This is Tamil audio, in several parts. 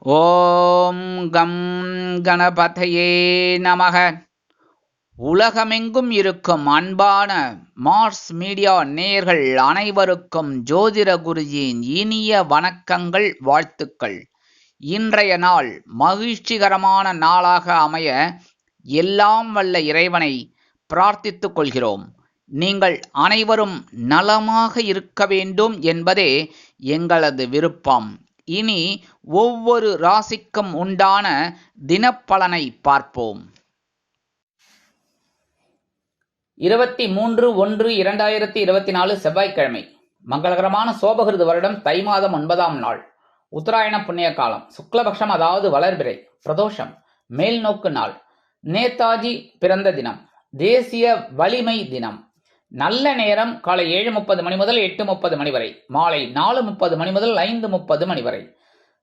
ஓம் கம் கணபதையே நமக. உலகமெங்கும் இருக்கும் அன்பான மார்ஸ் மீடியா நேயர்கள் அனைவருக்கும் ஜோதிட குருஜியின் இனிய வணக்கங்கள், வாழ்த்துக்கள். இன்றைய நாள் மகிழ்ச்சிகரமான நாளாக அமைய எல்லாம் வல்ல இறைவனை பிரார்த்தித்துக் கொள்கிறோம். நீங்கள் அனைவரும் நலமாக இருக்க வேண்டும் என்பதே எங்களது விருப்பம். இனி ஒவ்வொரு ராசிக்கும் உண்டான தினப்பலனை பார்ப்போம். 23/1/2024 செவ்வாய்க்கிழமை, மங்களகரமான சோபகிருது வருடம் தை மாதம் 9ஆம் நாள், உத்தராயண புண்ணிய காலம், சுக்லபக்ஷம், அதாவது வளர்பிறை, பிரதோஷம், மேல்நோக்கு நாள், நேதாஜி பிறந்த தினம், தேசிய வலிமை தினம். நல்ல நேரம் காலை 7:30 மணி முதல் 8:30 மணி வரை, மாலை 4:30 மணி முதல் 5:30 மணி வரை.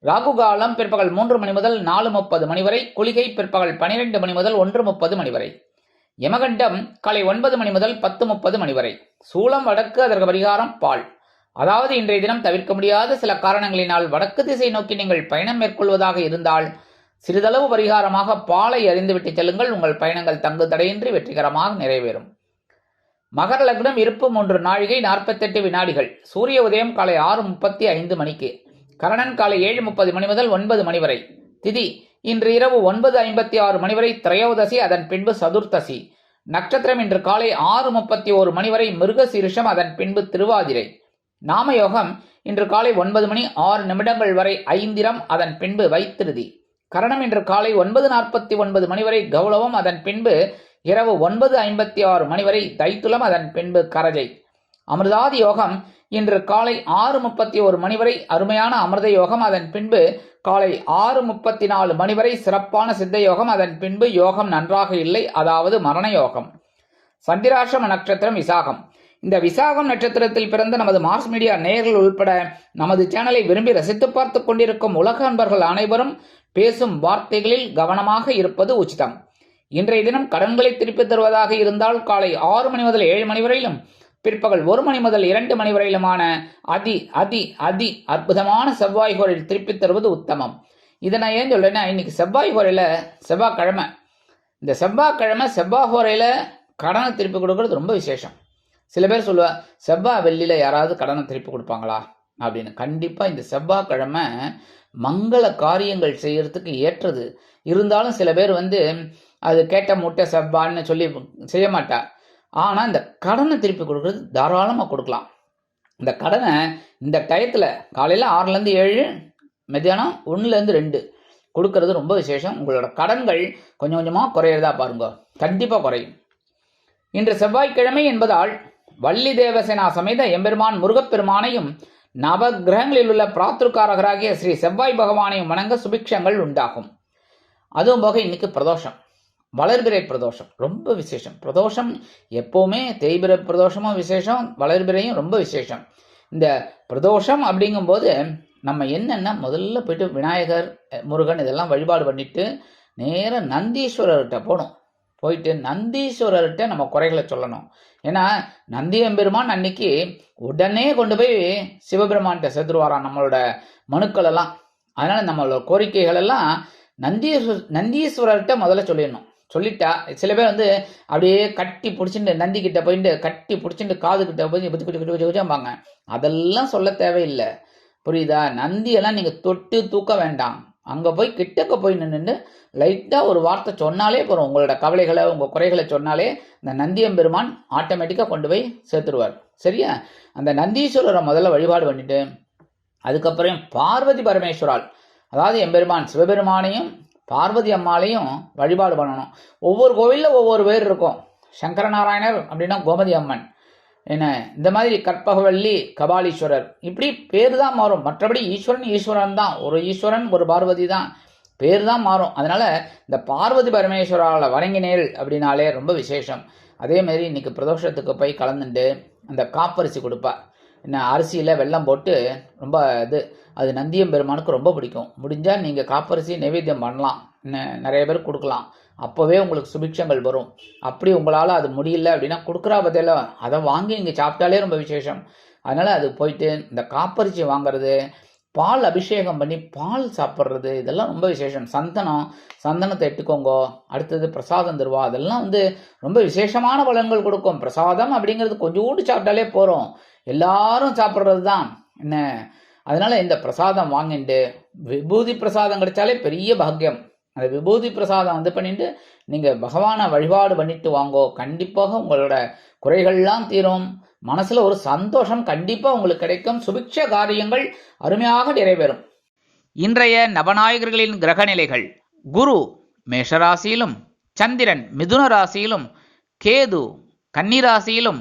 ராகு காலம் பிற்பகல் 3 மணி முதல் 4:30 மணி வரை. குளிகை பிற்பகல் 12 மணி முதல் 1:30 மணி வரை. யமகண்டம் காலை 9 மணி முதல் 10:30 மணி வரை. சூலம் வடக்கு, அதற்கு பரிகாரம் பால். அதாவது இன்றைய தினம் தவிர்க்க முடியாத சில காரணங்களினால் வடக்கு திசை நோக்கி நீங்கள் பயணம் மேற்கொள்வதாக இருந்தால் சிறிதளவு பரிகாரமாக பாலை அறிந்துவிட்டு செல்லுங்கள். உங்கள் பயணங்கள் தங்கு தடையின்றி வெற்றிகரமாக நிறைவேறும். மகர லக்னம், இருப்பு 3 நாழிகை 48 வினாடிகள். சூரிய உதயம் காலை 6:35 மணிக்கு. கரணன் காலை 7:30 மணி முதல் 9 மணி வரை. திதி இன்று இரவு 9:56 மணி வரை திரையோதசி, அதன் பின்பு சதுர்த்தசி. நட்சத்திரம் இன்று காலை 6:31 மணி வரை மிருகசீரிஷம், அதன் பின்பு திருவாதிரை. நாமயோகம் இன்று காலை 9 மணி 6 நிமிடங்கள் வரை ஐந்திரம், அதன் பின்பு வைத்திருதி. கரணம் இன்று காலை 9:49 மணி வரை கௌளவம், அதன் பின்பு இரவு 9:56 மணி வரை தைத்துலம், அதன் பின்பு கரஜை. அமிர்தாதி யோகம் இன்று காலை 6:31 மணி வரை அருமையான அமிர்த யோகம், அதன் பின்பு காலை 6:34 மணி வரை சிறப்பான சித்த யோகம், அதன் பின்பு யோகம் நன்றாக இல்லை, அதாவது மரண யோகம். சந்திராசிரம நட்சத்திரம் விசாகம். இந்த விசாகம் நட்சத்திரத்தில் பிறந்த நமது மார்ஸ் மீடியா நேயர்கள் உள்பட நமது சேனலை விரும்பி ரசித்து பார்த்து கொண்டிருக்கும் உலக அன்பர்கள் அனைவரும் பேசும் வார்த்தைகளில் கவனமாக இருப்பது உச்சிதம். இன்றைய தினம் கடன்களை திருப்பித் தருவதாக இருந்தால் காலை 6 மணி முதல் 7 மணி வரையிலும், பிற்பகல் 1 மணி முதல் 2 மணி வரையிலுமான அதி அதி அதி அற்புதமான செவ்வாய் கோரையில் திருப்பித் தருவது உத்தமம். இதை நான் ஏன் சொல்றேன்னா, இன்னைக்கு செவ்வாய் கோரையில் செவ்வாய்க்கிழமை. இந்த செவ்வாய்க்கிழமை செவ்வாய் கோரையில் கடனை திருப்பி கொடுக்கறது ரொம்ப விசேஷம். சில பேர் சொல்லுவா, செவ்வாய் வெள்ளியில யாராவது கடனை திருப்பி கொடுப்பாங்களா அப்படின்னு. கண்டிப்பா இந்த செவ்வாய்க்கிழமை மங்கள காரியங்கள் செய்யறதுக்கு ஏற்றது. இருந்தாலும் சில பேர் அது கேட்ட மூட்டை செவ்வான்னு சொல்லி செய்ய மாட்டா. ஆனா இந்த கடனை திருப்பி கொடுக்கறது தாராளமா கொடுக்கலாம். இந்த கடனை இந்த டயத்துல காலையில 6லேருந்து 7, மத்தியானம் 1லேருந்து 2 கொடுக்கறது ரொம்ப விசேஷம். உங்களோட கடன்கள் கொஞ்சம் கொஞ்சமா குறையிறதா பாருங்க, கண்டிப்பா குறையும். இன்று செவ்வாய்க்கிழமை என்பதால் வள்ளி தேவசேனா சமேத எம்பெருமான் முருகப்பெருமானையும் நவகிரகங்களில் உள்ள பிராத்துக்காரகராகிய ஸ்ரீ செவ்வாய் பகவானையும் வணங்க சுபிக்ஷங்கள் உண்டாகும். அதுவும் போக இன்னைக்கு பிரதோஷம், வளர்பிறை பிரதோஷம், ரொம்ப விசேஷம். பிரதோஷம் எப்பவுமே தேய்பிறை பிரதோஷமும் விசேஷம், வளர்பிறையும் ரொம்ப விசேஷம். இந்த பிரதோஷம் அப்படிங்கும்போது நம்ம என்னன்னா, முதல்ல போயிட்டு விநாயகர், முருகன் இதெல்லாம் வழிபாடு பண்ணிட்டு நேர நந்தீஸ்வரர்கிட்ட போகணும். போயிட்டு நந்தீஸ்வரர்கிட்ட நம்ம குறைகளை சொல்லணும். ஏன்னா நந்தி எம்பெருமான் அன்னைக்கு உடனே கொண்டு போய் சிவபெருமான்கிட்ட சேர்த்துருவாராம் நம்மளோட மனுக்கள் எல்லாம். அதனால நம்மளோட கோரிக்கைகள் எல்லாம் நந்தீஸ்வரர்கிட்ட முதல்ல சொல்லிடணும். சொல்லிட்டா சில பேர் அப்படியே கட்டி பிடிச்சிட்டு நந்தி கிட்ட போயிட்டு கட்டி பிடிச்சிட்டு காது கிட்ட போய் பாங்க. அதெல்லாம் சொல்ல தேவையில்லை, புரியுதா? நந்தியெல்லாம் நீங்க தொட்டு தூக்க வேண்டாம். அங்க போய் கிட்டக்க போய் நின்று லைட்டா ஒரு வார்த்தை சொன்னாலே போறோம். உங்களோட கவலைகளை, உங்க குறைகளை சொன்னாலே இந்த நந்தியம்பெருமான் ஆட்டோமேட்டிக்கா கொண்டு போய் சேர்த்துருவார். சரியா? அந்த நந்தீஸ்வரரை முதல்ல வழிபாடு பண்ணிட்டு அதுக்கப்புறம் பார்வதி பரமேஸ்வரால், அதாவது எம்பெருமான் சிவபெருமானையும் பார்வதி அம்மாளையும் வழிபாடு பண்ணணும். ஒவ்வொரு கோவிலில் ஒவ்வொரு பேர் இருக்கும். சங்கரநாராயணர் அப்படின்னா கோமதி அம்மன், என்ன இந்த மாதிரி கற்பகவல்லி, கபாலீஸ்வரர், இப்படி பேர் தான் மாறும். மற்றபடி ஈஸ்வரன் தான். ஒரு ஈஸ்வரன், ஒரு பார்வதி தான், பேர் தான் மாறும். அதனால இந்த பார்வதி பரமேஸ்வரால வணங்கினேள் அப்படின்னாலே ரொம்ப விசேஷம். அதே மாதிரி இன்னைக்கு பிரதோஷத்துக்கு போய் கலந்துட்டு அந்த காப்பரிசி கொடுப்பா. என்ன அரிசியில் வெல்லம் போட்டு ரொம்ப அது நந்தியம் பெருமானுக்கு ரொம்ப பிடிக்கும். முடிஞ்சால் நீங்கள் காப்பரிசி நைவேத்தியம் பண்ணலாம், நிறைய பேர் கொடுக்கலாம். அப்போவே உங்களுக்கு சுபிக்ஷங்கள் வரும். அப்படி உங்களால் அது முடியல அப்படின்னா கொடுக்குறா பத்தியில அதை வாங்கி இங்கே சாப்பிட்டாலே ரொம்ப விசேஷம். அதனால் அது போயிட்டு இந்த காப்பரிசி வாங்கிறது, பால் அபிஷேகம் பண்ணி பால் சாப்பிட்றது இதெல்லாம் ரொம்ப விசேஷம். சந்தனத்தை எடுத்துக்கோங்க. அடுத்தது பிரசாதம் தருவா, அதெல்லாம் ரொம்ப விசேஷமான பலன்கள் கொடுக்கும். பிரசாதம் அப்படிங்கிறது கொஞ்சோண்டு சாப்பிட்டாலே போகிறோம், எல்லாரும் சாப்பிட்றது தான் என்ன. அதனால இந்த பிரசாதம் வாங்கிட்டு விபூதி பிரசாதம் கிடைச்சாலே பெரிய பாக்கியம். அந்த விபூதி பிரசாதம் பண்ணிட்டு நீங்கள் பகவானை வழிபாடு பண்ணிட்டு வாங்கோ. கண்டிப்பாக உங்களோட குறைகள்லாம் தீரும். மனசுல ஒரு சந்தோஷம் கண்டிப்பா உங்களுக்கு கிடைக்கும். சுபிக்ஷ காரியங்கள் அருமையாக நிறைவேறும். இன்றைய நவநாயகர்களின் கிரக நிலைகள்: குரு மேஷராசியிலும், சந்திரன் மிதுன ராசியிலும், கேது கன்னிராசியிலும்,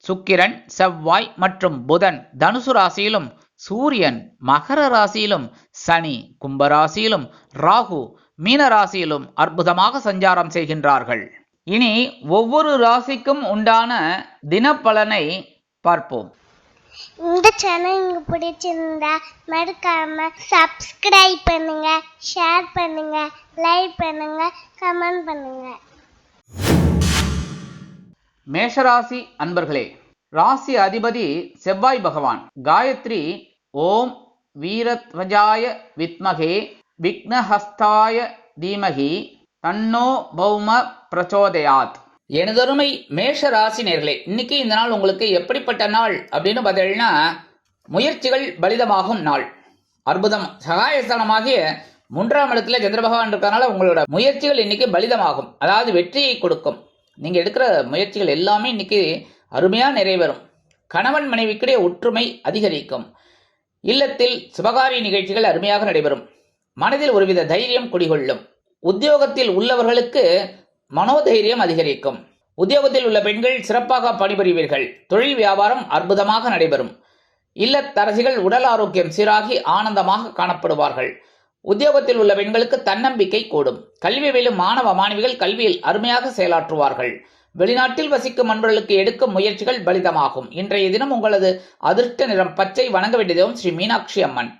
சுக்கிரன் செவ்வாய் மற்றும் புதன் தனுசு ராசியிலும், சூரியன் மகர ராசியிலும், சனி கும்பராசியிலும், ராகு மீன ராசியிலும் அற்புதமாக சஞ்சாரம் செய்கின்றார்கள். இனி ஒவ்வொரு ராசிக்கும் உண்டான தினப்பலனை பார்ப்போம். இந்த சேனல் உங்களுக்கு பிடிச்சிருந்தா மறக்காம சப்ஸ்கிரைப் பண்ணுங்க, ஷேர் பண்ணுங்க, லைக் பண்ணுங்க, கமெண்ட் பண்ணுங்க. மேஷராசி அன்பர்களே, ராசி அதிபதி செவ்வாய் பகவான். காயத்ரி ஓம் வீரத்வஜாய வித்மகே விக்னஹஸ்தாய தீமகி தன்னோ பௌம பிரச்சோதயாத். எனதருமை மேஷ ராசி நேர்களே, இன்னைக்கு இந்த நாள் உங்களுக்கு எப்படிப்பட்ட நாள் அப்படின்னு பார்த்தீங்கன்னா, முயற்சிகள் பலிதமாகும் நாள். அற்புதம். சகாயஸ்தானமாகிய 3ஆம் இடத்துல சந்திர பகவான் இருக்கிறதுனால உங்களோட முயற்சிகள் இன்னைக்கு பலிதமாகும், அதாவது வெற்றியை கொடுக்கும். நீங்க எடுக்கிற முயற்சிகள் எல்லாமே இன்னைக்கு அருமையா நிறைவேறும். கணவன் மனைவிக்கிடையே ஒற்றுமை அதிகரிக்கும். இல்லத்தில் சுபகாரிய நிகழ்ச்சிகள் அருமையாக நடைபெறும். மனதில் ஒருவித தைரியம் குடிகொள்ளும். உத்தியோகத்தில் உள்ளவர்களுக்கு மனோதைரியம் அதிகரிக்கும். உத்தியோகத்தில் உள்ள பெண்கள் சிறப்பாக பணிபுரிவீர்கள். தொழில் வியாபாரம் அற்புதமாக நடைபெறும். இல்லத்தரசிகள் உடல் ஆரோக்கியம் சீராகி ஆனந்தமாக காணப்படுவார்கள். உத்தியோகத்தில் உள்ள பெண்களுக்கு தன்னம்பிக்கை கூடும். கல்வி பயிலும் மாணவ மாணவிகள் கல்வியில் அருமையாக செயலாற்றுவார்கள். வெளிநாட்டில் வசிக்கும் அன்பர்களுக்கு எடுக்கும் முயற்சிகள் பலிதமாகும். இன்றைய தினம் உங்களது அதிர்ஷ்ட நிறம் பச்சை. வணங்க வேண்டியதும் ஸ்ரீ மீனாட்சி அம்மன்.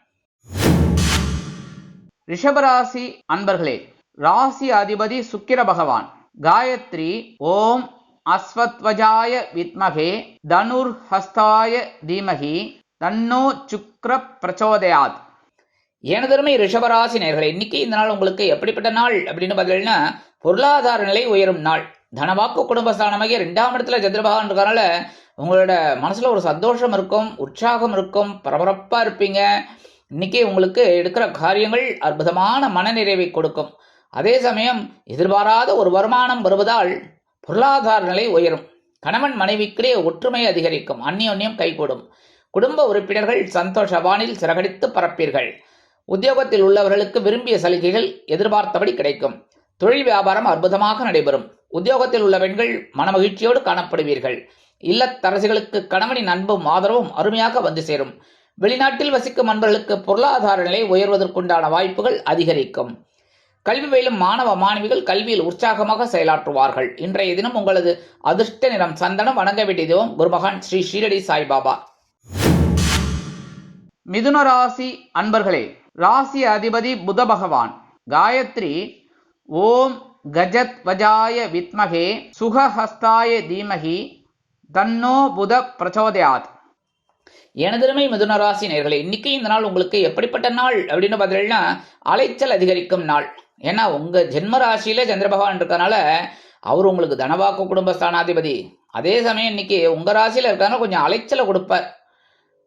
ரிஷபராசி அன்பர்களே, ராசி அதிபதி சுக்கிர பகவான். காயத்ரி ஓம் அஸ்வத்வஜாய வித்மகே தனுர் ஹஸ்தாய தீமகி தன்னோ சுக்ர பிரச்சோதயாத். எனதருமை ரிஷபராசி நேர்களே, இன்னைக்கு இந்த நாள் உங்களுக்கு எப்படிப்பட்ட நாள் அப்படின்னு பார்த்தீங்கன்னா, பொருளாதார நிலை உயரும் நாள். தனவாக்கு குடும்பஸ்தானமாகிய 2ஆம் இடத்துல சந்திர பகவான் இருக்கறனால உங்களோட மனசுல ஒரு சந்தோஷம் இருக்கும், உற்சாகம் இருக்கும், பரபரப்பா இருப்பீங்க. இன்னைக்கு உங்களுக்கு எடுக்கிற காரியங்கள் அற்புதமான மனநிறைவை கொடுக்கும். அதே சமயம் எதிர்பாராத ஒரு வருமானம் வருவதால் பொருளாதார நிலை உயரும். கணவன் மனைவிக்கிடையே ஒற்றுமை அதிகரிக்கும். அந்யோன்யம் கைகூடும். குடும்ப உறுப்பினர்கள் சந்தோஷ வானில் சிறகடித்து பரப்பீர்கள். உத்தியோகத்தில் உள்ளவர்களுக்கு விரும்பிய சலுகைகள் எதிர்பார்த்தபடி கிடைக்கும். தொழில் வியாபாரம் அற்புதமாக நடைபெறும். உத்தியோகத்தில் உள்ள பெண்கள் மனமகிழ்ச்சியோடு காணப்படுவீர்கள். இல்லத்தரசிகளுக்கு கணவனின் அன்பும் ஆதரவும் அருமையாக வந்து சேரும். வெளிநாட்டில் வசிக்கும் அன்பர்களுக்கு பொருளாதார நிலை உயர்வதற்குண்டான வாய்ப்புகள் அதிகரிக்கும். கல்வி பயிலும் மாணவ மாணவிகள் கல்வியில் உற்சாகமாக செயலாற்றுவார்கள். இன்றைய தினம் உங்களது அதிர்ஷ்ட நிறம் சந்தனம். வணங்க வேண்டியதும் குருமகான் ஸ்ரீ ஷீரடி சாய்பாபா. மிதுன ராசி அன்பர்களே, ராசி அதிபதி புத பகவான். காயத்ரி ஓம் கஜத்வஜாய வித்மகே சுகஹஸ்தாய தீமகி தன்னோ புத பிரச்சோதயாத். எனதருமை மிதுன ராசி நேர்களே, இன்னைக்கு இந்த நாள் உங்களுக்கு எப்படிப்பட்ட நாள் அப்படின்னு பார்த்தீங்கன்னா, அலைச்சல் அதிகரிக்கும் நாள். ஏன்னா உங்க ஜென்ம ராசியில சந்திர பகவான் இருக்கறனால அவர் உங்களுக்கு தனவாக்கு குடும்பஸ்தானாதிபதி. அதே சமயம் இன்னைக்கு உங்க ராசியில இருக்கறனால கொஞ்சம் அலைச்சலை கொடுப்பார்.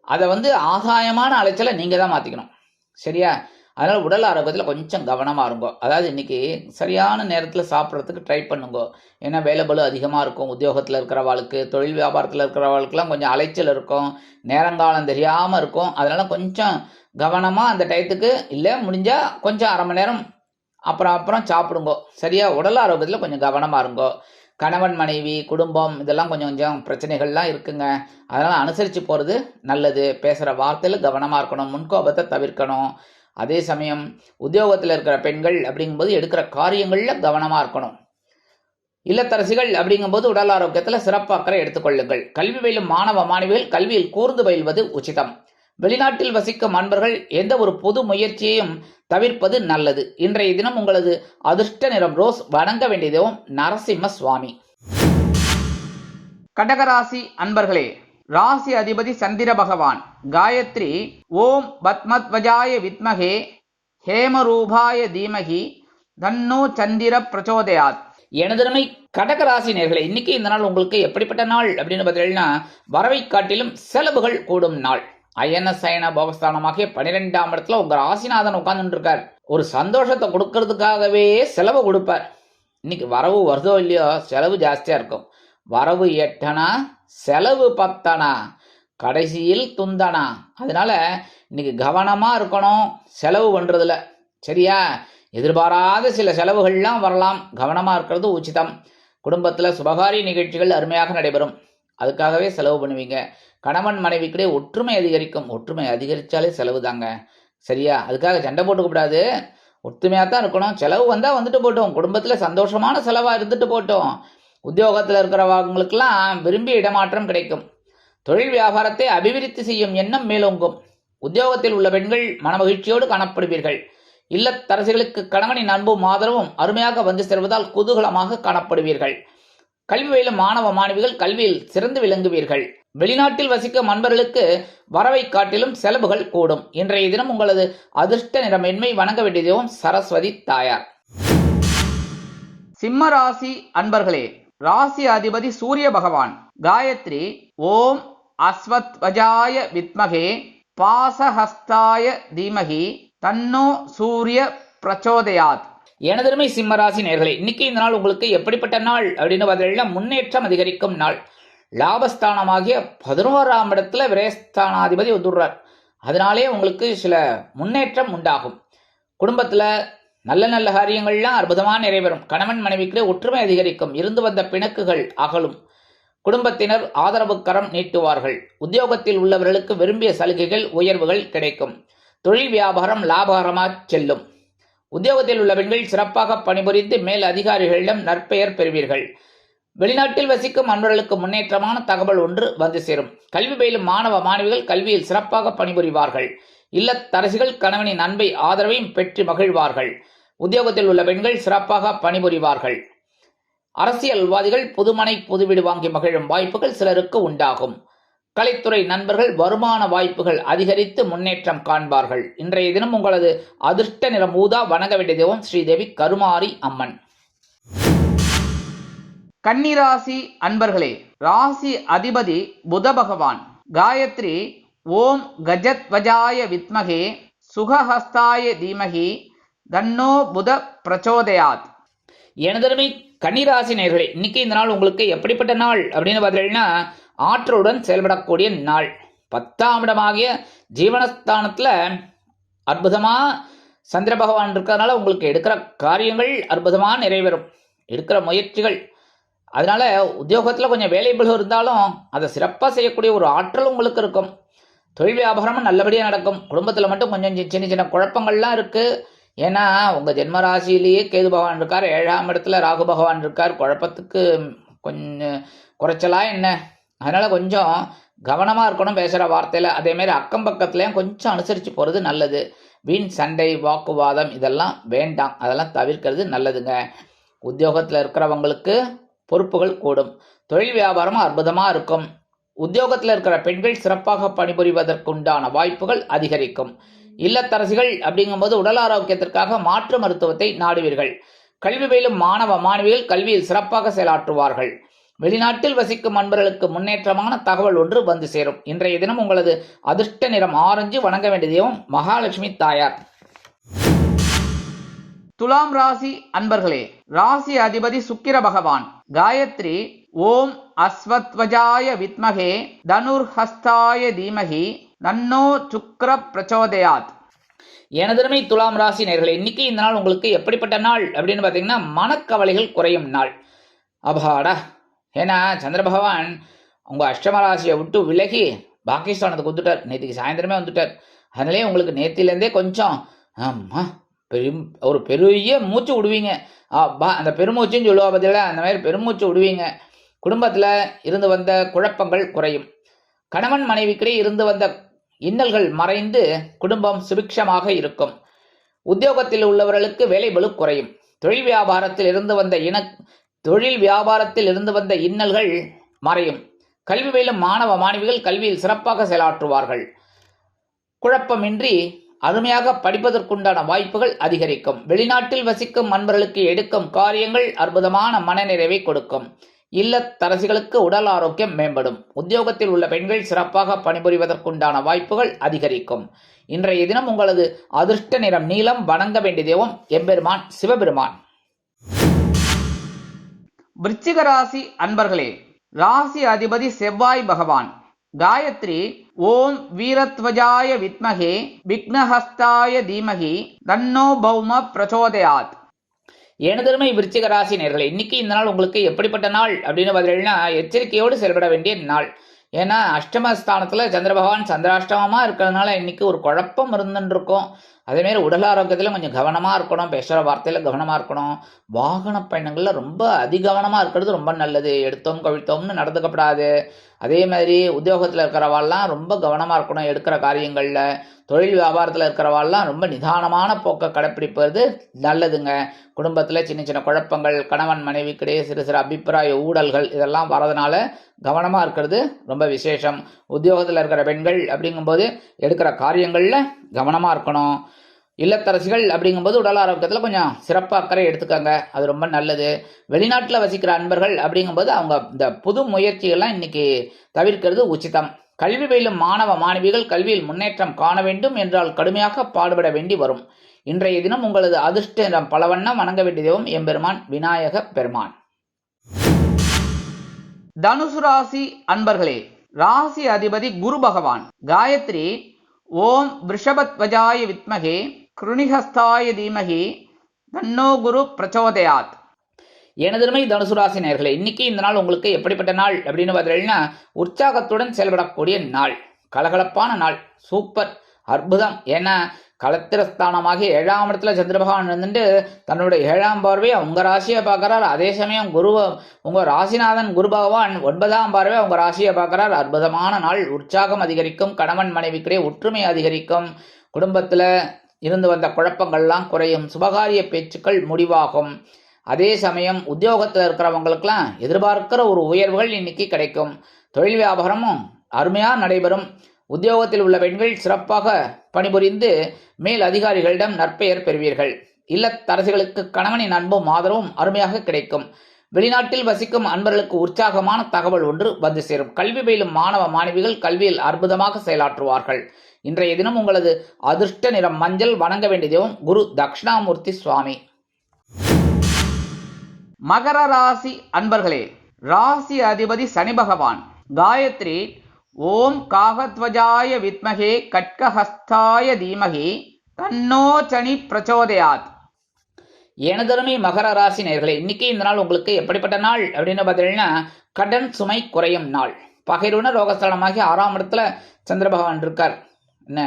அதை ஆதாயமான அலைச்சலை நீங்க தான் மாத்திக்கணும், சரியா? அதனால உடல் ஆரோக்கியத்தில் கொஞ்சம் கவனமாக இருங்கோ. அதாவது இன்னைக்கு சரியான நேரத்தில் சாப்பிட்றதுக்கு ட்ரை பண்ணுங்க. ஏன்னா வேலைபளு அதிகமாக இருக்கும். உத்தியோகத்தில் இருக்கிறவாளுக்கு, தொழில் வியாபாரத்தில் இருக்கிறவாளுக்கெல்லாம் கொஞ்சம் அலைச்சல் இருக்கும், நேரங்காலம் தெரியாமல் இருக்கும். அதனால கொஞ்சம் கவனமாக அந்த டயத்துக்கு இல்லை முடிஞ்சால் கொஞ்சம் அரை மணி நேரம் அப்புறம் சாப்பிடுங்கோ, சரியா? உடல் ஆரோக்கியத்தில் கொஞ்சம் கவனமாக இருங்கோ. கணவன் மனைவி குடும்பம் இதெல்லாம் கொஞ்சம் பிரச்சனைகள்லாம் இருக்குங்க. அதனால் அனுசரித்து போகிறது நல்லது. பேசுகிற வார்த்தையில் கவனமாக இருக்கணும், முன்கோபத்தை தவிர்க்கணும். அதே சமயம் உத்தியோகத்தில் இருக்கிற பெண்கள் அப்படிங்கும்போது எடுக்கிற காரியங்களில் கவனமாக இருக்கணும். இல்லத்தரசிகள் அப்படிங்கும்போது உடல் ஆரோக்கியத்தில் சிறப்பாக்கரை எடுத்துக்கொள்ளுங்கள். கல்வி பயிலும் மாணவ மாணவிகள் கல்வியில் கூர்ந்து பயில்வது உச்சிதம். வெளிநாட்டில் வசிக்கும் அன்பர்கள் எந்த ஒரு பொது முயற்சியையும் தவிர்ப்பது நல்லது. இன்றைய தினம் உங்களது அதிர்ஷ்ட நிறம் ரோஸ். வணங்க வேண்டியதும் நரசிம்ம சுவாமி. கடகராசி அன்பர்களே, ராசி அதிபதி சந்திர பகவான். காயத்ரி ஓம் பத்மத்வஜாய வித்மகே ஹேமரூபாய தீமகி தன்னோ சந்திர பிரச்சோதயாத். எனதருமை கடக ராசி நேயர்களே, இன்னைக்கு இந்த நாள் உங்களுக்கு எப்படிப்பட்ட நாள் அப்படின்னு பார்த்தீங்கன்னா, வரவை காட்டிலும் செலவுகள் கூடும் நாள். அயன சயன போகஸ்தானமாகிய 12ஆம் இடத்துல உங்க ராசிநாதன் உட்கார்ந்துட்டு இருக்கார். ஒரு சந்தோஷத்தை கொடுக்கறதுக்காகவே செலவு கொடுப்பார். இன்னைக்கு வரவு வருதோ இல்லையோ செலவு ஜாஸ்தியா இருக்கும். வரவு 8 செலவு 10 கடைசியில் துந்தனா. அதனால இன்னைக்கு கவனமா இருக்கணும் செலவு பண்றதுல. சரியா? எதிர்பாராத சில செலவுகள்லாம் வரலாம். கவனமா இருக்கிறது உச்சிதம். குடும்பத்துல சுபகாரிய நிகழ்ச்சிகள் அருமையாக நடைபெறும். அதுக்காகவே செலவு பண்ணுவீங்க. கணவன் மனைவிக்கிடையே ஒற்றுமை அதிகரிக்கும். ஒற்றுமை அதிகரிச்சாலே செலவு தாங்க. சரியா? அதுக்காக சண்டை போட்டுக்க கூடாது. ஒற்றுமையா தான் இருக்கணும். செலவு வந்தா வந்துட்டு போட்டோம். குடும்பத்துல சந்தோஷமான செலவா இருந்துட்டு போட்டோம். உத்தியோகத்துல இருக்கிறவங்களுக்கெல்லாம் விரும்பிய இடமாற்றம் கிடைக்கும். தொழில் வியாபாரத்தை அபிவிருத்தி செய்யும் எண்ணம் மேலோங்கும். உத்தியோகத்தில் உள்ள பெண்கள் மனமகிழ்ச்சியோடு காணப்படுவீர்கள். இல்லத்தரசிகளுக்கு கணவனின் அன்பும் ஆதரவும் அருமையாக வந்து சேர்வதால் குதூகலமாக காணப்படுவீர்கள். கல்வி பயிலும் மாணவ மாணவிகள் கல்வியில் சிறந்து விளங்குவீர்கள். வெளிநாட்டில் வசிக்கும் அன்பர்களுக்கு வரவை காட்டிலும் செலவுகள் கூடும். இன்றைய தினம் உங்களது அதிர்ஷ்ட நிறமென்மை வணங்க வேண்டிய தெய்வம் சரஸ்வதி தாயார். சிம்ம ராசி அன்பர்களே, ராசி அதிபதி சூரிய பகவான். காயத்ரி ஓம் அஸ்வத்வஜாய வித்மகே பாசஹஸ்தாய தீமகி தன்னோ சூரிய பிரச்சோதயாத். எனதருமை சிம்ம ராசி நேயர்களே, இன்னைக்கு இந்த நாள் உங்களுக்கு எப்படிப்பட்ட நாள் அப்படின்னு பார்த்தீங்கன்னா, முன்னேற்றம் அதிகரிக்கும் நாள். லாபஸ்தானமாகிய 11ஆம் இடத்துல விரயஸ்தானாதிபதி வந்துடுறார். அதனாலே உங்களுக்கு சில முன்னேற்றம் உண்டாகும். குடும்பத்துல நல்ல நல்ல காரியங்கள்லாம் அற்புதமாக நிறைவேறும். கணவன் மனைவிக்கு ஒற்றுமை அதிகரிக்கும். இருந்து வந்த பிணக்குகள் அகலும். குடும்பத்தினர் ஆதரவு கரம் நீட்டுவார்கள். உத்தியோகத்தில் உள்ளவர்களுக்கு விரும்பிய சலுகைகள் உயர்வுகள் கிடைக்கும். தொழில் வியாபாரம் லாபகரமாக செல்லும். உத்தியோகத்தில் உள்ள பெண்கள் சிறப்பாக பணிபுரிந்து மேல் அதிகாரிகளிடம் நற்பெயர் பெறுவீர்கள். வெளிநாட்டில் வசிக்கும் அன்பர்களுக்கு முன்னேற்றமான தகவல் ஒன்று வந்து சேரும். கல்வி பயிலும் மாணவ மாணவிகள் கல்வியில் சிறப்பாக பணிபுரிவார்கள். இல்லத்தரசிகள் கணவனின் அன்பை ஆதரவையும் பெற்று மகிழ்வார்கள். உத்தியோகத்தில் உள்ள பெண்கள் சிறப்பாக பணிபுரிவார்கள். அரசியல்வாதிகள் புதுமனை புதுவீடு வாங்கி மகிழும் வாய்ப்புகள் சிலருக்கு உண்டாகும். கலைத்துறை நண்பர்கள் வருமான வாய்ப்புகள் அதிகரித்து முன்னேற்றம் காண்பார்கள். இன்றைய தினம் உங்களது அதிர்ஷ்ட நிறம் ஊதா. வணங்க வேண்டிய தெய்வம் ஸ்ரீதேவி கருமாரி அம்மன். கன்னிராசி அன்பர்களே, ராசி அதிபதி புத பகவான். காயத்ரி ஓம் கஜத்வஜாய வித்மகே சுகஹஸ்தாய தீமகி தன்னோ புத பிரச்சோதயாத். எனதருமை கன்னிராசி நேயர்களே, இன்னைக்கு இந்த நாள் உங்களுக்கு எப்படிப்பட்ட நாள் அப்படின்னு பார்த்தீங்கன்னா, ஆற்றலுடன் செயல்படக்கூடிய நாள். 10ஆம் இடமாகிய ஜீவனஸ்தானத்துல அற்புதமா சந்திர பகவான் இருக்கிறதுனால உங்களுக்கு எடுக்கிற காரியங்கள் அற்புதமா நிறைவேறும். எடுக்கிற முயற்சிகள், அதனால உத்தியோகத்துல கொஞ்சம் வேலைகள் இருந்தாலும் அதை சிறப்பாக செய்யக்கூடிய ஒரு ஆற்றல் உங்களுக்கு இருக்கும். தொழில் வியாபாரமும் நல்லபடியாக நடக்கும். குடும்பத்தில் மட்டும் கொஞ்சம் சின்ன சின்ன குழப்பங்கள்லாம் இருக்கு. ஏன்னா உங்க ஜென்ம ராசியிலேயே கேது பகவான் இருக்கார். 7ஆம் இடத்துல ராகு பகவான் இருக்கார். குழப்பத்துக்கு கொஞ்சம் குறைச்சலா என்ன, அதனால கொஞ்சம் கவனமா இருக்கணும் பேசுற வார்த்தையில. அதே மாதிரி அக்கம் பக்கத்துலயும் கொஞ்சம் அனுசரிச்சு போறது நல்லது. வீண் சண்டை வாக்குவாதம் இதெல்லாம் வேண்டாம், அதெல்லாம் தவிர்க்கிறது நல்லதுங்க. உத்தியோகத்துல இருக்கிறவங்களுக்கு பொறுப்புகள் கூடும். தொழில் வியாபாரம் அற்புதமா இருக்கும். உத்தியோகத்தில் இருக்கிற பெண்கள் சிறப்பாக பணிபுரிவதற்குண்டான வாய்ப்புகள் அதிகரிக்கும். இல்லத்தரசிகள் அப்படிங்கும்போது உடல் ஆரோக்கியத்திற்காக மாற்று மருத்துவத்தை நாடுவீர்கள். கல்வி பயிலும் மாணவ மாணவிகள் கல்வியில் சிறப்பாக செயலாற்றுவார்கள். வெளிநாட்டில் வசிக்கும் அன்பர்களுக்கு முன்னேற்றமான தகவல் ஒன்று வந்து சேரும். இன்றைய தினம் உங்களது அதிர்ஷ்ட நிறம் ஆரஞ்சு. வணங்க வேண்டிய தெய்வம் மகாலட்சுமி தாயார். துலாம் ராசி அன்பர்களே, ராசி அதிபதி சுக்கிர பகவான். காயத்ரி ஓம் அஸ்வத்வஜாய வித்மகே தனுர்ஹஸ்தாய தீமகி தன்னோ சுக்கிர பிரச்சோதயாத். எனதருமை துலாம் ராசி நேயர்களே, இன்னைக்கு இந்த நாள் உங்களுக்கு எப்படிப்பட்ட நாள் அப்படின்னு பார்த்தீங்கன்னா, மனக்கவலைகள் குறையும் நாள். அபாடா, ஏன்னா சந்திர பகவான் உங்க அஷ்டம ராசியை விட்டு விலகி பாகிஸ்தானத்துக்கு வந்துட்டார். நேற்றுக்கு சாயந்தரமே வந்துட்டார். அதனாலே உங்களுக்கு நேத்திலேருந்தே கொஞ்சம் ஒரு பெரிய மூச்சு விடுவீங்க. அந்த பெருமூச்சுன்னு சொல்லுவா பார்த்தீங்களா, அந்த மாதிரி பெருமூச்சு விடுவீங்க. குடும்பத்தில் இருந்து வந்த குழப்பங்கள் குறையும். கணவன் மனைவிக்கிடையே இருந்து வந்த இன்னல்கள் மறைந்து குடும்பம் சுபிக்ஷமாக இருக்கும். உத்தியோகத்தில் உள்ளவர்களுக்கு வேலை பளு குறையும். தொழில் வியாபாரத்தில் இருந்து வந்த இன்னல்கள் மறையும். கல்வி பயிலும் மாணவ மாணவிகள் கல்வியில் சிறப்பாக செயலாற்றுவார்கள். குழப்பமின்றி அருமையாக படிப்பதற்குண்டான வாய்ப்புகள் அதிகரிக்கும். வெளிநாட்டில் வசிக்கும் அன்பர்களுக்கு எடுக்கும் காரியங்கள் அற்புதமான மனநிறைவை கொடுக்கும். இல்லத்தரசிகளுக்கு உடல் ஆரோக்கியம் மேம்படும். உத்தியோகத்தில் உள்ள பெண்கள் சிறப்பாக பணிபுரிவதற்குண்டான வாய்ப்புகள் அதிகரிக்கும். இன்றைய தினம் உங்களது அதிர்ஷ்ட நிறம் நீலம். வணங்க வேண்டிய தெய்வம் எம்பெருமான் சிவபெருமான். விருச்சிக ராசி அன்பர்களே, ராசி அதிபதி செவ்வாய் பகவான். காயத்ரி ஓம் வீரத்வஜாய வித்மகே விக்னஹஸ்தாய தீமகி தன்னோ பௌம பிரச்சோதயாத். எனதருமை விருச்சிக ராசி நேயர்களே, இன்னைக்கு இந்த நாள் உங்களுக்கு எப்படிப்பட்ட நாள் அப்படின்னு பார்த்தீங்கன்னா, எச்சரிக்கையோடு செயல்பட வேண்டிய நாள். ஏன்னா அஷ்டமஸ்தானத்தில் சந்திர பகவான் சந்திராஷ்டமமாக இருக்கிறதுனால இன்னைக்கு ஒரு குழப்பம் இருந்துன்னு இருக்கும். அதேமாரி உடல் ஆரோக்கியத்தில் கொஞ்சம் கவனமாக இருக்கணும். பேசுகிற வார்த்தையில் கவனமாக இருக்கணும். வாகன பயணங்களில் ரொம்ப அதிகவனமாக இருக்கிறது ரொம்ப நல்லது. எடுத்தோம் கவிழ்த்தோம்னு நடந்துக்கப்படாது. அதே மாதிரி உத்தியோகத்தில் இருக்கிறவாள்லாம் ரொம்ப கவனமாக இருக்கணும் எடுக்கிற காரியங்களில். தொழில் வியாபாரத்தில் இருக்கிறவாள்லாம் ரொம்ப நிதானமான போக்கை கடைப்பிடிப்பது நல்லதுங்க. குடும்பத்தில் சின்ன சின்ன குழப்பங்கள், கணவன் மனைவிக்கிடையே சிறு சிறு அபிப்பிராய ஊழல்கள் இதெல்லாம் வரதுனால கவனமாக இருக்கிறது ரொம்ப விசேஷம். உத்தியோகத்தில் இருக்கிற பெண்கள் அப்படிங்கும்போது எடுக்கிற காரியங்களில் கவனமாக இருக்கணும். இல்லத்தரசிகள் அப்படிங்கும்போது உடல் ஆரோக்கியத்தில் கொஞ்சம் சிறப்பாக அக்கறை எடுத்துக்கோங்க, அது ரொம்ப நல்லது. வெளிநாட்டில் வசிக்கிற அன்பர்கள் அப்படிங்கும்போது அவங்க இந்த புது முயற்சிகள்லாம் இன்னைக்கு தவிர்க்கிறது உச்சிதம். கல்வி பயிலும் மாணவ மாணவிகள் கல்வியில் முன்னேற்றம் காண வேண்டும் என்றால் கடுமையாக பாடுபட வேண்டி வரும். இன்றைய தினம் உங்களது அதிர்ஷ்ட நிறம் பலவண்ணம். வணங்க வேண்டிய தெய்வம் எம்பெருமான் விநாயக பெருமான். தனுசு ராசி அன்பர்களே, ராசி அதிபதி குரு பகவான். காயத்ரி ஓம் விருஷபத்வஜாய வித்மகே கிருணிஹஸ்தாய தீமகி தன்னோ குரு பிரச்சோதயாத். எனதருமை தனுசு ராசி நேயர்களே, இன்னைக்கு இந்த நாள் உங்களுக்கு எப்படிப்பட்ட நாள் அப்படின்னு பார்த்தீங்கன்னா, உற்சாகத்துடன் செயல்படக்கூடிய நாள், கலகலப்பான நாள், சூப்பர் அற்புதம். ஏன்னா களத்திரஸ்தானமாகி 7ஆம் இடத்துல சந்திர பகவான் இருந்துட்டு தன்னுடைய 7ஆம் பார்வையை உங்கள் ராசியை பார்க்குறார். அதே சமயம் உங்கள் ராசிநாதன் குரு பகவான் 9ஆம் பார்வை உங்கள் ராசியை பார்க்குறார். அற்புதமான நாள். உற்சாகம் அதிகரிக்கும். கணவன் மனைவிக்கிடையே ஒற்றுமை அதிகரிக்கும். குடும்பத்தில் இருந்து வந்த குழப்பங்கள்லாம் குறையும். சுபகாரிய பேச்சுக்கள் முடிவாகும். அதே சமயம் உத்தியோகத்தில் இருக்கிறவங்களுக்கெல்லாம் எதிர்பார்க்கிற ஒரு உயர்வுகள் இன்னைக்கு கிடைக்கும். தொழில் வியாபாரமும் அருமையாக நடைபெறும். உத்தியோகத்தில் உள்ள பெண்கள் சிறப்பாக பணிபுரிந்து மேல் அதிகாரிகளிடம் நற்பெயர் பெறுவீர்கள். இல்லத்தரசிகளுக்கு கணவனின் அன்பும் ஆதரவும் அருமையாக கிடைக்கும். வெளிநாட்டில் வசிக்கும் அன்பர்களுக்கு உற்சாகமான தகவல் ஒன்று வந்து சேரும். கல்வி பயிலும் மாணவ மாணவிகள் கல்வியில் அற்புதமாக செயலாற்றுவார்கள். இன்றைய தினம் உங்களது அதிர்ஷ்ட நிறம் மஞ்சள். வணங்க வேண்டிய தெய்வம் குரு தட்சிணாமூர்த்தி சுவாமி. மகர ராசி அன்பர்களே, ராசி அதிபதி சனி பகவான். காயத்ரி ஓம் காகத்வஜாய வித்மகே கட்கஹஸ்தாய தீமகி தன்னோ சனி பிரச்சோதயாத். எனதருமை மகர ராசி நேயர்களே, இன்னைக்கு இந்த நாள் உங்களுக்கு எப்படிப்பட்ட நாள் அப்படின்னு பார்த்தீங்கன்னா, கடன் சுமை குறையும் நாள். பகைருண ரோகஸ்தானமாகி 6ஆம் இடத்துல சந்திர பகவான் இருக்கார். என்ன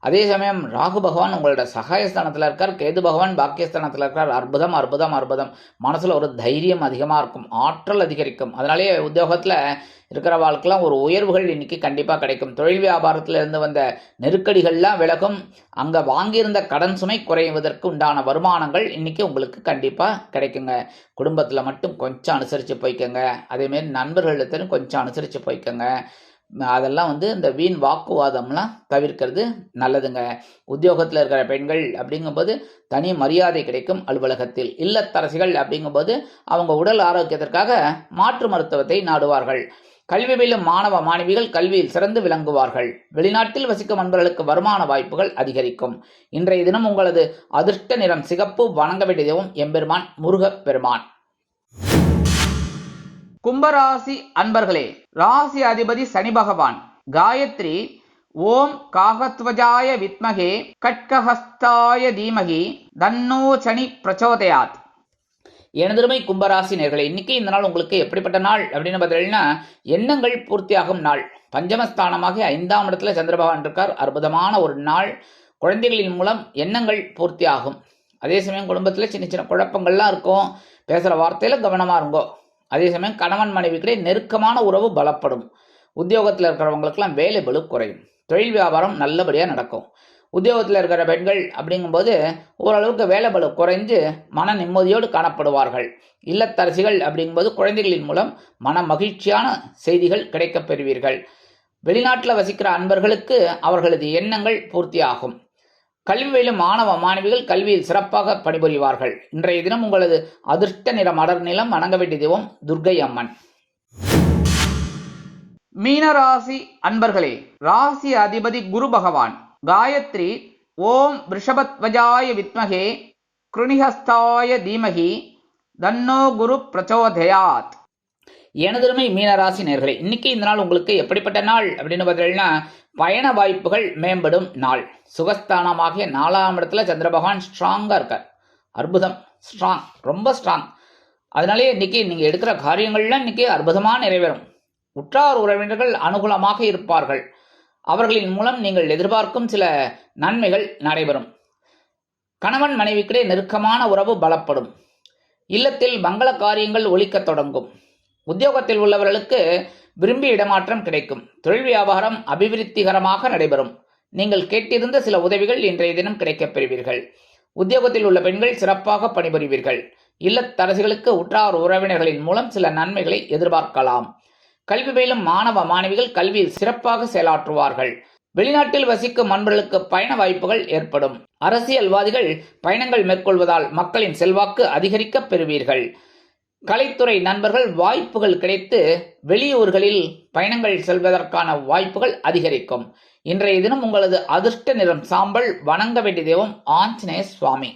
அதே சமயம் ராகு பகவான் உங்களோட சகாயஸ்தானத்தில் இருக்கார். கேது பகவான் பாக்கியஸ்தானத்தில் இருக்கார். அற்புதம் அற்புதம் அற்புதம். மனசில் ஒரு தைரியம் அதிகமாக இருக்கும். ஆற்றல் அதிகரிக்கும். அதனாலே உத்தியோகத்தில் இருக்கிற வாழ்க்கைலாம் ஒரு உயர்வுகள் இன்னைக்கு கண்டிப்பாக கிடைக்கும். தொழில் வியாபாரத்தில் இருந்து வந்த நெருக்கடிகள்லாம் விலகும். அங்கே வாங்கியிருந்த கடன் சுமை குறைவதற்கு உண்டான வருமானங்கள் இன்னைக்கு உங்களுக்கு கண்டிப்பாக கிடைக்குங்க. குடும்பத்தில் மட்டும் கொஞ்சம் அனுசரித்து போய்க்கோங்க. அதேமாரி நண்பர்களிடத்திலும் கொஞ்சம் அனுசரித்து போய்க்கோங்க. அதெல்லாம் இந்த வீண் வாக்குவாதம்லாம் தவிர்க்கிறது நல்லதுங்க. உத்தியோகத்தில் இருக்கிற பெண்கள் அப்படிங்கும்போது தனி மரியாதை கிடைக்கும் அலுவலகத்தில். இல்லத்தரசிகள் அப்படிங்கும்போது அவங்க உடல் ஆரோக்கியத்திற்காக மாற்று மருத்துவத்தை நாடுவார்கள். கல்வி பயிலும் மாணவ மாணவிகள் கல்வியில் சிறந்து விளங்குவார்கள். வெளிநாட்டில் வசிக்கும் அன்பர்களுக்கு வருமான வாய்ப்புகள் அதிகரிக்கும். இன்றைய தினம் உங்களது அதிர்ஷ்ட நிறம் சிகப்பு. வணங்க வேண்டிய தெய்வம் எம்பெருமான் முருகப் பெருமான். கும்பராசி அன்பர்களே, ராசி அதிபதி சனி பகவான். காயத்ரி ஓம் காகத்வஜாய வித்மகே கட்கஹஸ்தாய தீமகி தன்னோ சனி பிரச்சோதயாத். எனதருமை கும்பராசி நேயர்களே, இன்னைக்கு இந்த நாள் உங்களுக்கு எப்படிப்பட்ட நாள் அப்படின்னு பார்த்தீங்கன்னா, எண்ணங்கள் பூர்த்தியாகும் நாள். பஞ்சமஸ்தானமாக 5ஆம் இடத்துல சந்திர பகவான் இருக்கார். அற்புதமான ஒரு நாள். குழந்தைகளின் மூலம் எண்ணங்கள் பூர்த்தியாகும். அதே சமயம் குடும்பத்தில் சின்ன சின்ன குழப்பங்கள்லாம் இருக்கும். பேசுகிற வார்த்தையில் கவனமாக இருங்கோ. அதே சமயம் கணவன் மனைவிக்கிடையே நெருக்கமான உறவு பலப்படும். உத்தியோகத்தில் இருக்கிறவங்களுக்கெல்லாம் வேலை பளு குறையும். தொழில் வியாபாரம் நல்லபடியாக நடக்கும். உத்தியோகத்தில் இருக்கிற பெண்கள் அப்படிங்கும்போது ஓரளவுக்கு வேலைபளு குறைஞ்சு மன நிம்மதியோடு காணப்படுவார்கள். இல்லத்தரசிகள் அப்படிங்கும்போது குழந்தைகளின் மூலம் மன மகிழ்ச்சியான செய்திகள் கிடைக்கப் பெறுவீர்கள். வெளிநாட்டில் வசிக்கிற அன்பர்களுக்கு அவர்களது எண்ணங்கள் பூர்த்தியாகும். கல்வி பயிலும் மாணவ மாணவிகள் கல்வியில் சிறப்பாக பணிபுரிவார்கள். இன்றைய தினம் உங்களது அதிர்ஷ்ட நிற மலர் நிலம் வணங்க வேண்டிய தெய்வம் துர்க்கை அம்மன். மீனராசி அன்பர்களே, ராசி அதிபதி குரு பகவான். காயத்ரி ஓம் ரிஷபத்வஜாய வித்மகே கிருணிஹஸ்தாய தீமகி தன்னோ குரு பிரச்சோதயாத். எனதுமை மீனராசி நேயர்களே, இன்னைக்கு இந்த நாள் உங்களுக்கு எப்படிப்பட்ட நாள் அப்படின்னு பார்த்தீங்கன்னா, பயண வாய்ப்புகள் மேம்படும் நாள். சுகஸ்தானமாகிய 4ஆம் இடத்துல சந்திர பகவான் ஸ்ட்ராங்கா இருக்கார். அற்புதம், ஸ்ட்ராங், ரொம்ப ஸ்ட்ராங். அதனாலேயே இன்னைக்கு நீங்க எடுக்கிற காரியங்கள்லாம் இன்னைக்கு அற்புதமா நிறைவேறும். உற்றார் உறவினர்கள் அனுகூலமாக இருப்பார்கள். அவர்களின் மூலம் நீங்கள் எதிர்பார்க்கும் சில நன்மைகள் நடைபெறும். கணவன் மனைவிக்கிடையே நெருக்கமான உறவு பலப்படும். இல்லத்தில் மங்கள காரியங்கள் ஒலிக்கத் தொடங்கும். உத்தியோகத்தில் உள்ளவர்களுக்கு விரும்பிய இடமாற்றம் கிடைக்கும். தொழில் வியாபாரம் அபிவிருத்திகரமாக நடைபெறும். நீங்கள் கேட்டிருந்த சில உதவிகள் இன்றைய தினம் கிடைக்கப் பெறுவீர்கள். உத்தியோகத்தில் உள்ள பெண்கள் சிறப்பாக பணிபுரிவீர்கள். இல்லத்தரசிகளுக்கு உற்றார் உறவினர்களின் மூலம் சில நன்மைகளை எதிர்பார்க்கலாம். கல்வி பயிலும் மாணவ மாணவிகள் கல்வியில் சிறப்பாக செயலாற்றுவார்கள். வெளிநாட்டில் வசிக்கும் அன்பர்களுக்கு பயண வாய்ப்புகள் ஏற்படும். அரசியல்வாதிகள் பயணங்கள் மேற்கொள்வதால் மக்களின் செல்வாக்கு அதிகரிக்கப் பெறுவீர்கள். கலைத்துறை நண்பர்கள் வாய்ப்புகள் கிடைத்து வெளியூர்களில் பயணங்கள் செல்வதற்கான வாய்ப்புகள் அதிகரிக்கும். இன்றைய தினம் உங்களது அதிர்ஷ்ட நிறம் சாம்பல். வணங்க வேண்டிய தெய்வம் ஆஞ்சநேய சுவாமி.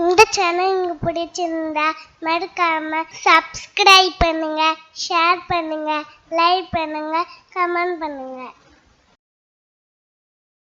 இந்த சேனல் உங்களுக்கு பிடிச்சிருந்தா மறக்காம சப்ஸ்கிரைப் பண்ணுங்க, ஷேர் பண்ணுங்க, லைக் பண்ணுங்க, கமெண்ட் பண்ணுங்க.